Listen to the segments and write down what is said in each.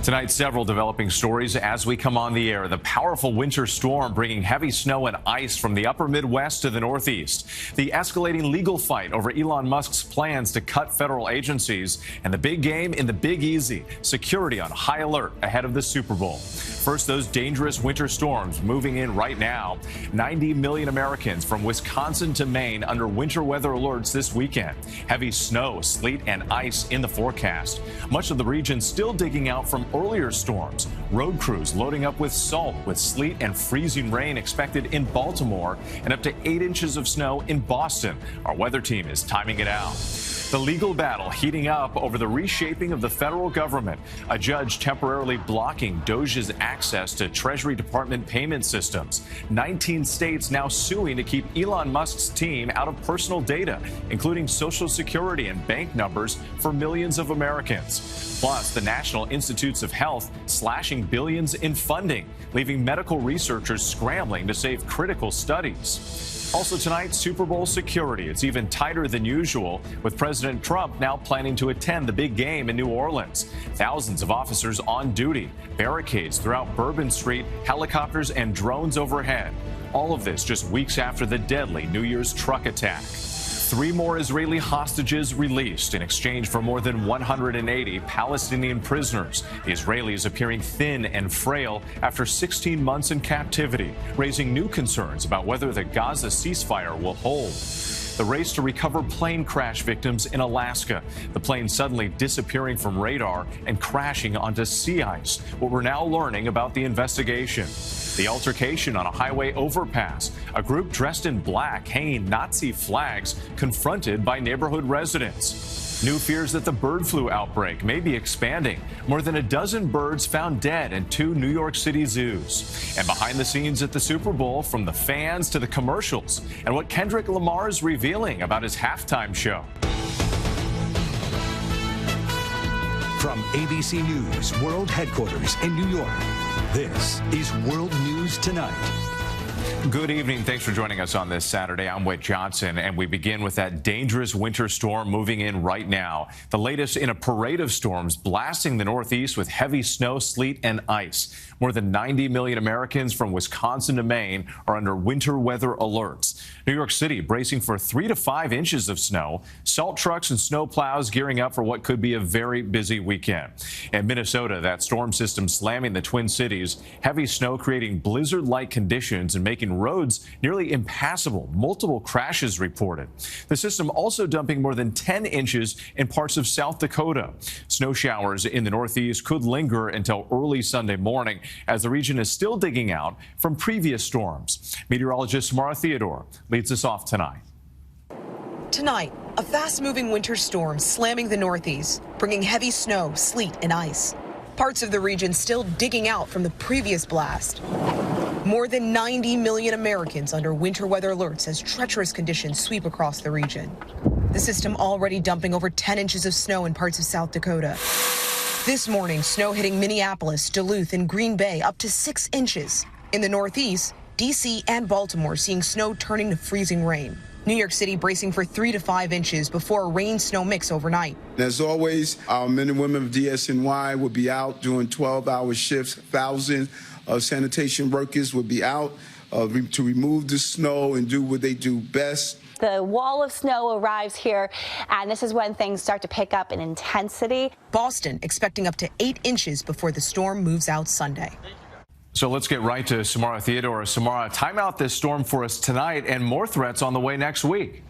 Tonight, several developing stories as we come on the air. The powerful winter storm bringing heavy snow and ice from the upper Midwest to the Northeast. The escalating legal fight over Elon Musk's plans to cut federal agencies. And the big game in the Big Easy. Security on high alert ahead of the Super Bowl. First, those dangerous winter storms moving in right now. 90 million Americans from Wisconsin to Maine under winter weather alerts this weekend. Heavy snow, sleet, and ice in the forecast. Much of the region still digging out from earlier storms. Road crews loading up with salt, with sleet and freezing rain expected in Baltimore and up to 8 inches of snow in Boston. Our weather team is timing it out. The legal battle heating up over the reshaping of the federal government. A judge temporarily blocking DOGE's access to Treasury Department payment systems. 19 states now suing to keep Elon Musk's team out of personal data, including Social Security and bank numbers for millions of Americans. Plus, the National Institutes of Health slashing billions in funding, leaving medical researchers scrambling to save critical studies. Also tonight, Super Bowl security. It's even tighter than usual, with President Trump now planning to attend the big game in New Orleans. Thousands of officers on duty, barricades throughout Bourbon Street, helicopters and drones overhead. All of this just weeks after the deadly New Year's truck attack. 3 more Israeli hostages released in exchange for more than 180 Palestinian prisoners. The Israelis appearing thin and frail after 16 months in captivity, raising new concerns about whether the Gaza ceasefire will hold. The race to recover plane crash victims in Alaska. The plane suddenly disappearing from radar and crashing onto sea ice. What we're now learning about the investigation. The altercation on a highway overpass. A group dressed in black hanging Nazi flags confronted by neighborhood residents. New fears that the bird flu outbreak may be expanding. More than a dozen birds found dead in 2 New York City zoos. And behind the scenes at the Super Bowl, from the fans to the commercials, and what Kendrick Lamar is revealing about his halftime show. From ABC News World Headquarters in New York, this is World News Tonight. Good evening. Thanks for joining us on this Saturday. I'm Whit Johnson, and we begin with that dangerous winter storm moving in right now. The latest in a parade of storms blasting the Northeast with heavy snow, sleet, and ice. More than 90 million Americans from Wisconsin to Maine are under winter weather alerts. New York City bracing for 3 to 5 inches of snow. Salt trucks and snow plows gearing up for what could be a very busy weekend. In Minnesota, that storm system slamming the Twin Cities. Heavy snow creating blizzard-like conditions and making roads nearly impassable. Multiple crashes reported. The system also dumping more than 10 inches in parts of South Dakota. Snow showers in the Northeast could linger until early Sunday morning, as the region is still digging out from previous storms. Meteorologist Somara Theodore leads us off tonight. Tonight, a fast-moving winter storm slamming the Northeast, bringing heavy snow, sleet, and ice. Parts of the region still digging out from the previous blast. More than 90 million Americans under winter weather alerts as treacherous conditions sweep across the region. The system already dumping over 10 inches of snow in parts of South Dakota. This morning, snow hitting Minneapolis, Duluth, and Green Bay up to 6 inches. In the Northeast, D.C. and Baltimore seeing snow turning to freezing rain. New York City bracing for 3 to 5 inches before a rain-snow mix overnight. As always, our men and women of DSNY will be out doing 12-hour shifts. Thousands of sanitation workers will be out to remove the snow and do what they do best. The wall of snow arrives here, and this is when things start to pick up in intensity. Boston expecting up to 8 inches before the storm moves out Sunday. So let's get right to Somara Theodore. Somara, time out this storm for us tonight, and more threats on the way next week.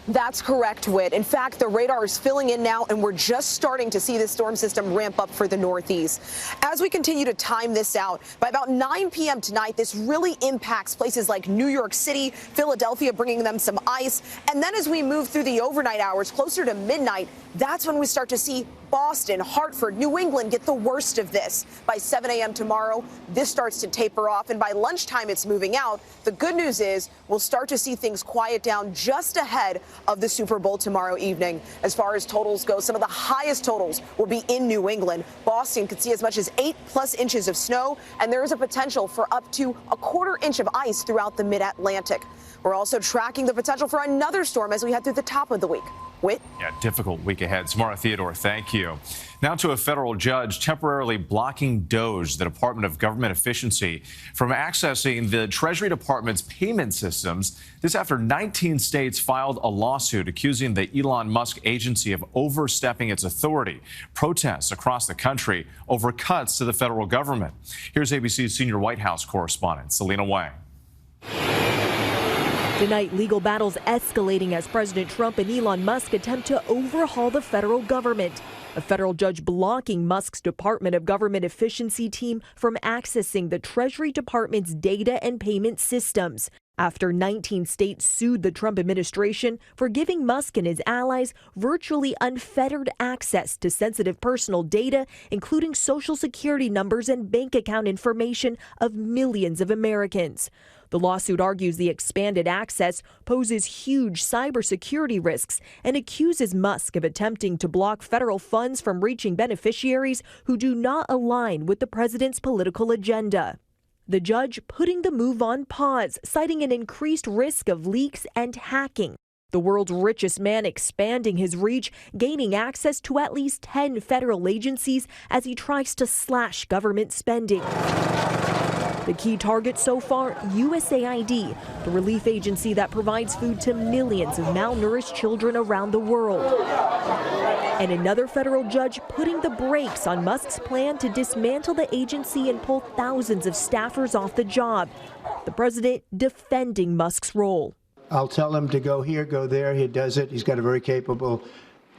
That's correct, Whit. In fact, the radar is filling in now, and we're just starting to see this storm system ramp up for the Northeast. As we continue to time this out, by about 9 p.m. tonight, this really impacts places like New York City, Philadelphia, bringing them some ice. And then as we move through the overnight hours, closer to midnight, that's when we start to see Boston, Hartford, New England get the worst of this. By 7 a.m. tomorrow, this starts to taper off, and by lunchtime, it's moving out. The good news is we'll start to see things quiet down just ahead of the Super Bowl tomorrow evening. As far as totals go, some of the highest totals will be in New England. Boston could see as much as 8+ inches of snow, and there is a potential for up to a 1/4 inch of ice throughout the mid-Atlantic. We're also tracking the potential for another storm as we head through the top of the week. Whit? Yeah, difficult week ahead. Somara Theodore, thank you. Now to a federal judge temporarily blocking DOGE, the Department of Government Efficiency, from accessing the Treasury Department's payment systems. This after 19 states filed a lawsuit accusing the Elon Musk agency of overstepping its authority. Protests across the country over cuts to the federal government. Here's ABC's senior White House correspondent, Selina Wang. Tonight, legal battles escalating as President Trump and Elon Musk attempt to overhaul the federal government. A federal judge blocking Musk's Department of Government Efficiency team from accessing the Treasury Department's data and payment systems after 19 states sued the Trump administration for giving Musk and his allies virtually unfettered access to sensitive personal data, including Social Security numbers and bank account information of millions of Americans. The lawsuit argues the expanded access poses huge cybersecurity risks and accuses Musk of attempting to block federal funds from reaching beneficiaries who do not align with the president's political agenda. The judge putting the move on pause, citing an increased risk of leaks and hacking. The world's richest man expanding his reach, gaining access to at least 10 federal agencies as he tries to slash government spending. The key target so far, USAID, the relief agency that provides food to millions of malnourished children around the world. And another federal judge putting the brakes on Musk's plan to dismantle the agency and pull thousands of staffers off the job. The president defending Musk's role. I'll tell him to go here, go there. He does it. He's got a very capable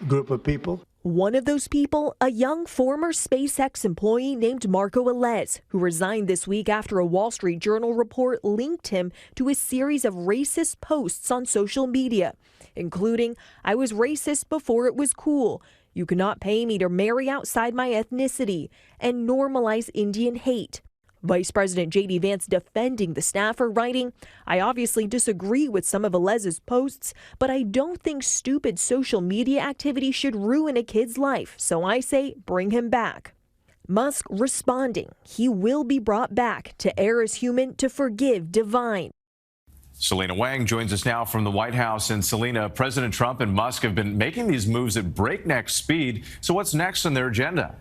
group of people. One of those people, a young former SpaceX employee named Marco Velez, who resigned this week after a Wall Street Journal report linked him to a series of racist posts on social media, including, "I was racist before it was cool," "You cannot pay me to marry outside my ethnicity," and "normalize Indian hate." Vice President J.D. Vance defending the staffer, writing, "I obviously disagree with some of Velez's posts, but I don't think stupid social media activity should ruin a kid's life, so I say bring him back." Musk responding, he will be brought back to err is human, to forgive divine. Selina Wang joins us now from the White House. And Selina, President Trump and Musk have been making these moves at breakneck speed. So what's next on their agenda?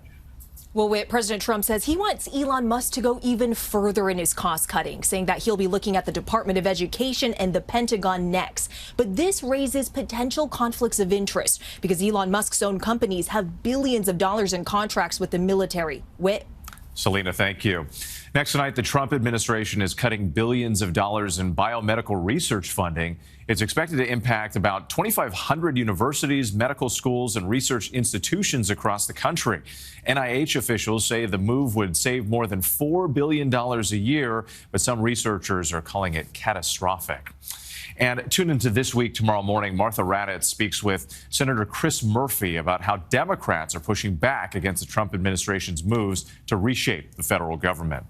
Well, Whit, President Trump says he wants Elon Musk to go even further in his cost cutting, saying that he'll be looking at the Department of Education and the Pentagon next. But this raises potential conflicts of interest because Elon Musk's own companies have billions of dollars in contracts with the military. Whit? Selina, thank you. Next tonight, the Trump administration is cutting billions of dollars in biomedical research funding. It's expected to impact about 2,500 universities, medical schools, and research institutions across the country. NIH officials say the move would save more than $4 billion a year, but some researchers are calling it catastrophic. And tune into This Week tomorrow morning. Martha Raddatz speaks with Senator Chris Murphy about how Democrats are pushing back against the Trump administration's moves to reshape the federal government.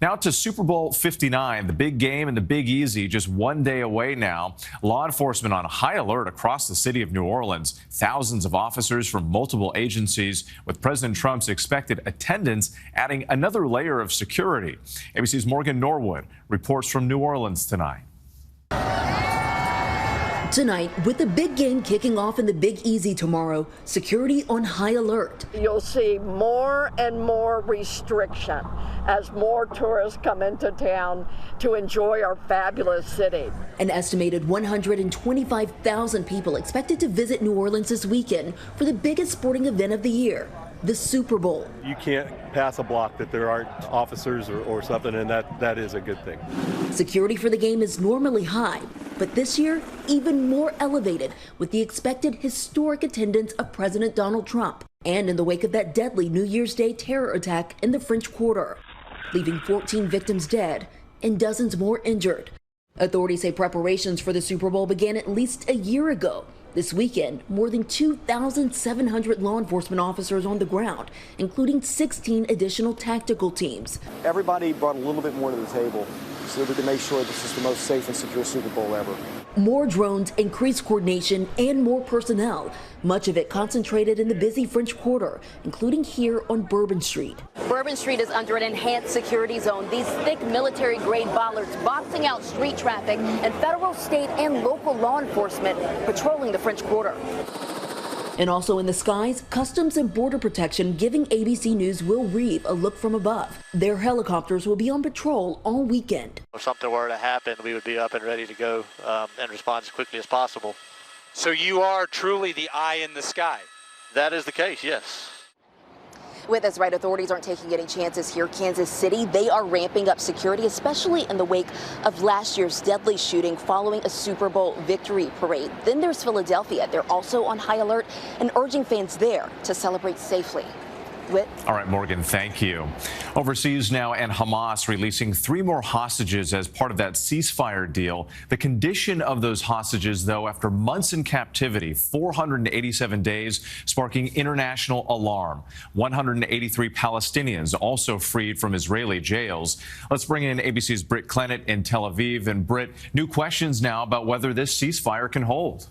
Now to Super Bowl 59, the big game and the Big Easy just one day away now. Law enforcement on high alert across the city of New Orleans. Thousands of officers from multiple agencies, with President Trump's expected attendance adding another layer of security. ABC's Morgan Norwood reports from New Orleans tonight. Tonight, with the big game kicking off in the Big Easy tomorrow, security on high alert. You'll see more and more restriction as more tourists come into town to enjoy our fabulous city. An estimated 125,000 people expected to visit New Orleans this weekend for the biggest sporting event of the year, the Super Bowl. You can't pass a block that there aren't officers or something, and that is a good thing. Security for the game is normally high, but this year even more elevated with the expected historic attendance of President Donald Trump, and in the wake of that deadly New Year's Day terror attack in the French Quarter, leaving 14 victims dead and dozens more injured. Authorities say preparations for the Super Bowl began at least a year ago. This weekend, more than 2,700 law enforcement officers on the ground, including 16 additional tactical teams. Everybody brought a little bit more to the table so that we can make sure this is the most safe and secure Super Bowl ever. More drones, increased coordination, and more personnel, much of it concentrated in the busy French Quarter, including here on Bourbon Street. Bourbon Street is under an enhanced security zone. These thick military-grade bollards boxing out street traffic, and federal, state, and local law enforcement patrolling the French Quarter. And also in the skies, Customs and Border Protection giving ABC News Will Reeve a look from above. Their helicopters will be on patrol all weekend. If something were to happen, we would be up and ready to go and respond as quickly as possible. So you are truly the eye in the sky? That is the case, yes. With us, right, authorities aren't taking any chances here. Kansas City, they are ramping up security, especially in the wake of last year's deadly shooting following a Super Bowl victory parade. Then there's Philadelphia. They're also on high alert and urging fans there to celebrate safely. Whit? All right, Morgan, thank you. Overseas now, and Hamas releasing 3 more hostages as part of that ceasefire deal. The condition of those hostages, though, after months in captivity, 487 days, sparking international alarm. 183 Palestinians also freed from Israeli jails. Let's bring in ABC's Britt Clennett in Tel Aviv. And Britt, new questions now about whether this ceasefire can hold.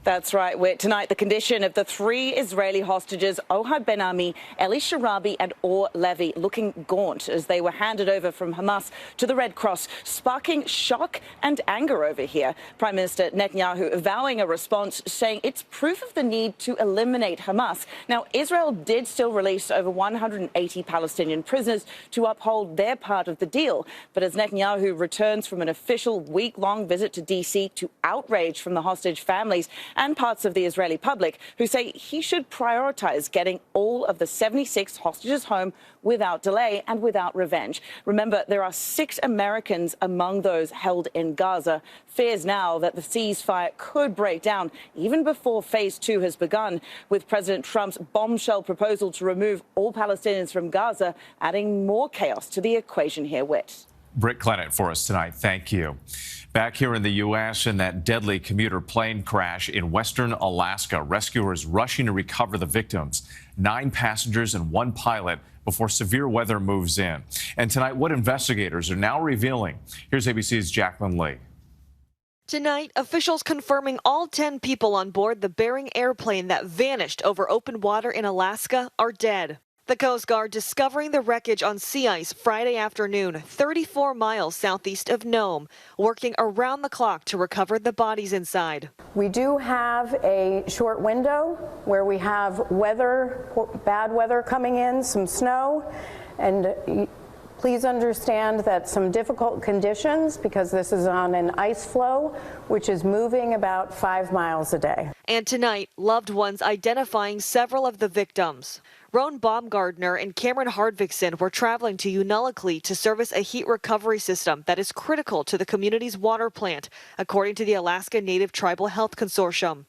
That's right, Whit. Tonight, the condition of the 3 Israeli hostages, Ohad Ben-Ami, Eli Sharabi and Or Levy, looking gaunt as they were handed over from Hamas to the Red Cross, sparking shock and anger over here. Prime Minister Netanyahu vowing a response, saying it's proof of the need to eliminate Hamas. Now, Israel did still release over 180 Palestinian prisoners to uphold their part of the deal. But as Netanyahu returns from an official week-long visit to D.C. to outrage from the hostage families and parts of the Israeli public who say he should prioritize getting all of the 76 hostages home without delay and without revenge. Remember, there are 6 Americans among those held in Gaza. Fears now that the ceasefire could break down even before phase 2 has begun, with President Trump's bombshell proposal to remove all Palestinians from Gaza adding more chaos to the equation here, Whit. Britt Clennett for us tonight. Thank you. Back here in the U.S., in that deadly commuter plane crash in western Alaska, rescuers rushing to recover the victims. 9 passengers and 1 pilot before severe weather moves in. And tonight, what investigators are now revealing. Here's ABC's Jacqueline Lee. Tonight, officials confirming all 10 people on board the Bering airplane that vanished over open water in Alaska are dead. The Coast Guard discovering the wreckage on sea ice Friday afternoon, 34 miles southeast of Nome, working around the clock to recover the bodies inside. We do have a short window where we have weather, bad weather coming in, some snow, and please understand that some difficult conditions because this is on an ice flow, which is moving about 5 miles a day. And tonight, loved ones identifying several of the victims. Roan Baumgardner and Cameron Hardvickson were traveling to Unalakleet to service a heat recovery system that is critical to the community's water plant, according to the Alaska Native Tribal Health Consortium.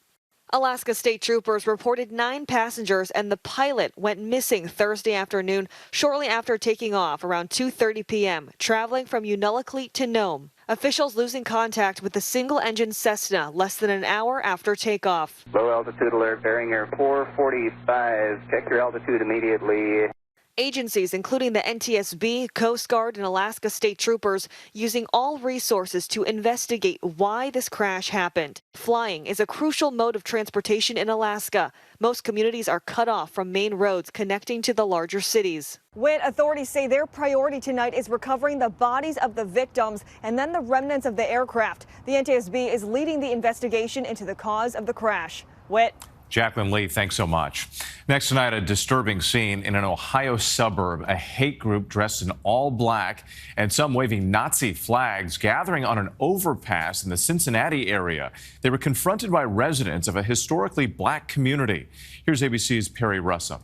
Alaska State Troopers reported 9 passengers and the pilot went missing Thursday afternoon shortly after taking off around 2:30 p.m., traveling from Unalakleet to Nome. Officials losing contact with the single-engine Cessna less than an hour after takeoff. Low altitude alert, Bering Air 445. Check your altitude immediately. Agencies, including the NTSB, Coast Guard, and Alaska State Troopers, using all resources to investigate why this crash happened. Flying is a crucial mode of transportation in Alaska. Most communities are cut off from main roads connecting to the larger cities. When authorities say their priority tonight is recovering the bodies of the victims and then the remnants of the aircraft. The NTSB is leading the investigation into the cause of the crash. Whit. Jacqueline Lee, thanks so much. Next tonight, a disturbing scene in an Ohio suburb. A hate group dressed in all black and some waving Nazi flags gathering on an overpass in the Cincinnati area. They were confronted by residents of a historically black community. Here's ABC's Perry Russell.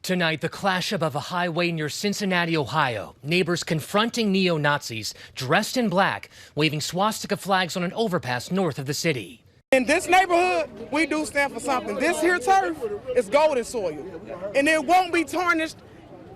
Tonight, the clash above a highway near Cincinnati, Ohio. Neighbors confronting neo-Nazis dressed in black, waving swastika flags on an overpass north of the city. In this neighborhood, we do stand for something. This here turf is golden soil, and it won't be tarnished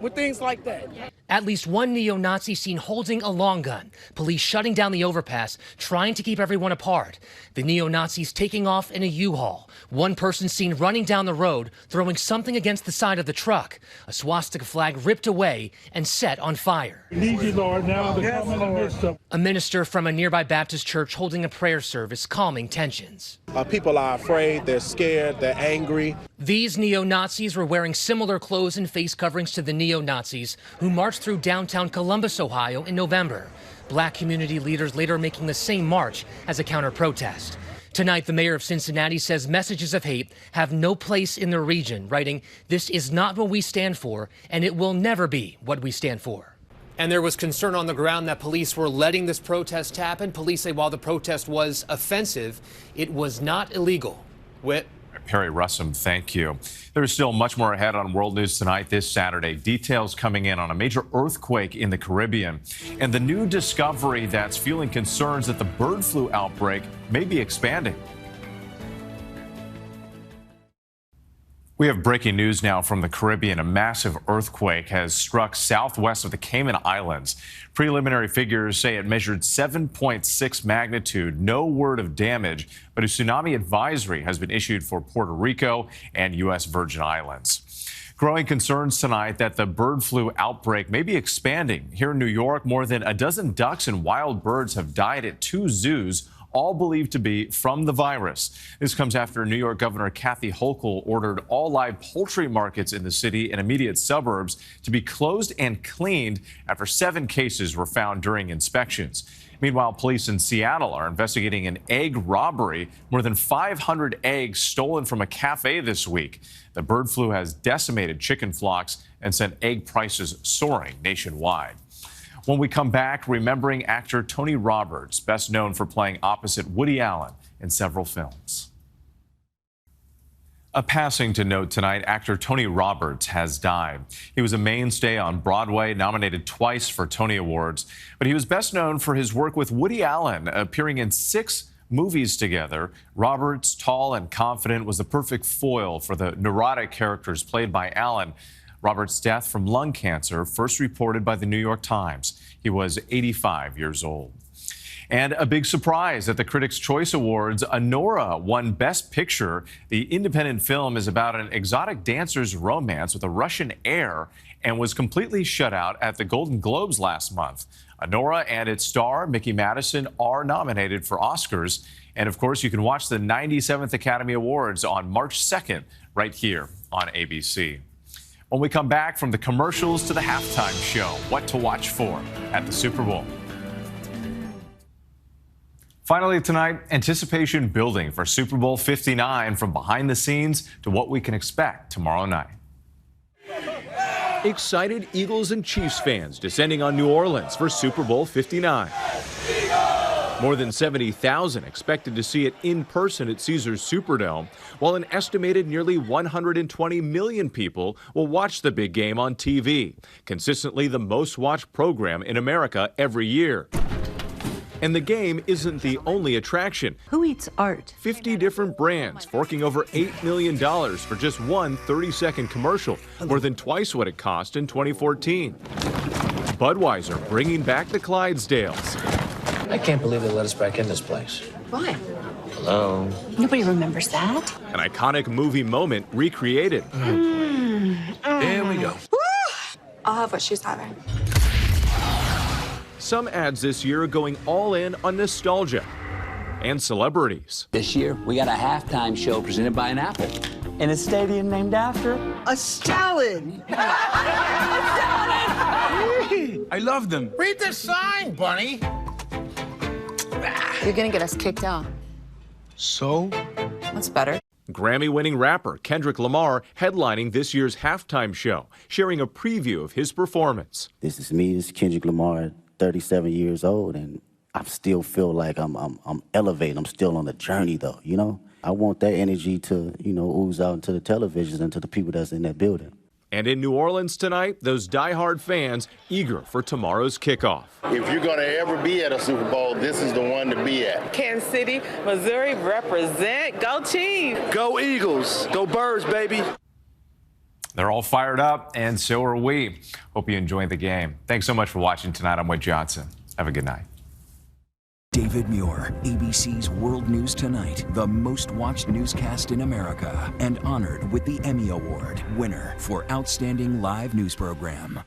with things like that. At least one neo-Nazi seen holding a long gun. Police shutting down the overpass, trying to keep everyone apart. The neo-Nazis taking off in a U-Haul. One person seen running down the road, throwing something against the side of the truck. A swastika flag ripped away and set on fire. We need you, Lord, now to come in the midst of. A minister from a nearby Baptist church holding a prayer service, calming tensions. People are afraid, they're scared, they're angry. These neo-Nazis were wearing similar clothes and face coverings to the neo-Nazis who marched through downtown Columbus, Ohio in November. Black community leaders later making the same march as a counter-protest. Tonight, the mayor of Cincinnati says messages of hate have no place in the region, writing, "This is not what we stand for, and it will never be what we stand for." And there was concern on the ground that police were letting this protest happen. Police say while the protest was offensive, it was not illegal. Whit. Perry Russum, thank you. There's still much more ahead on World News Tonight this Saturday. Details coming in on a major earthquake in the Caribbean and the new discovery that's fueling concerns that the bird flu outbreak may be expanding. We have breaking news now from the Caribbean. A massive earthquake has struck southwest of the Cayman Islands. Preliminary figures say it measured 7.6 magnitude. No word of damage, but a tsunami advisory has been issued for Puerto Rico and U.S. Virgin Islands. Growing concerns tonight that the bird flu outbreak may be expanding. Here in New York, more than a dozen ducks and wild birds have died at 2 zoos, all believed to be from the virus. This comes after New York Governor Kathy Hochul ordered all live poultry markets in the city and immediate suburbs to be closed and cleaned after 7 cases were found during inspections. Meanwhile, police in Seattle are investigating an egg robbery. More than 500 eggs stolen from a cafe this week. The bird flu has decimated chicken flocks and sent egg prices soaring nationwide. When we come back, remembering actor Tony Roberts, best known for playing opposite Woody Allen in several films. A passing to note tonight, actor Tony Roberts has died. He was a mainstay on Broadway, nominated twice for Tony Awards, but he was best known for his work with Woody Allen, appearing in 6 movies together. Roberts, tall and confident, was the perfect foil for the neurotic characters played by Allen. Roberts' death from lung cancer, first reported by the New York Times. He was 85 years old. And a big surprise at the Critics' Choice Awards, Anora won Best Picture. The independent film is about an exotic dancer's romance with a Russian heir and was completely shut out at the Golden Globes last month. Anora and its star, Mickey Madison, are nominated for Oscars. And of course, you can watch the 97th Academy Awards on March 2nd right here on ABC. When we come back, from the commercials to the halftime show, what to watch for at the Super Bowl. Finally tonight, anticipation building for Super Bowl 59, from behind the scenes to what we can expect tomorrow night. Excited Eagles and Chiefs fans descending on New Orleans for Super Bowl 59. More than 70,000 expected to see it in person at Caesars Superdome, while an estimated nearly 120 million people will watch the big game on TV, consistently the most watched program in America every year. And the game isn't the only attraction. Who eats art? 50 different brands forking over $8 million for just one 30-second commercial, more than twice what it cost in 2014. Budweiser bringing back the Clydesdales. I can't believe they let us back in this place. Why? Hello? Nobody remembers that. An iconic movie moment recreated. Here we go. I'll have what she's having. Some ads this year are going all in on nostalgia and celebrities. This year, we got a halftime show presented by an apple in a stadium named after a salad. I love them. Read the sign, Bunny. You're gonna get us kicked out. So? What's better? Grammy-winning rapper Kendrick Lamar headlining this year's halftime show, sharing a preview of his performance. This is me, this is Kendrick Lamar, 37 years old, and I still feel like I'm elevating. I'm still on a journey, though, you know? I want that energy to, ooze out into the televisions and to the people that's in that building. And in New Orleans tonight, those diehard fans eager for tomorrow's kickoff. If you're going to ever be at a Super Bowl, this is the one to be at. Kansas City, Missouri, represent. Go Chiefs. Go Eagles. Go Birds, baby. They're all fired up, and so are we. Hope you enjoyed the game. Thanks so much for watching tonight. I'm Whit Johnson. Have a good night. David Muir, ABC's World News Tonight, the most watched newscast in America, and honored with the Emmy Award, winner for Outstanding Live News Program.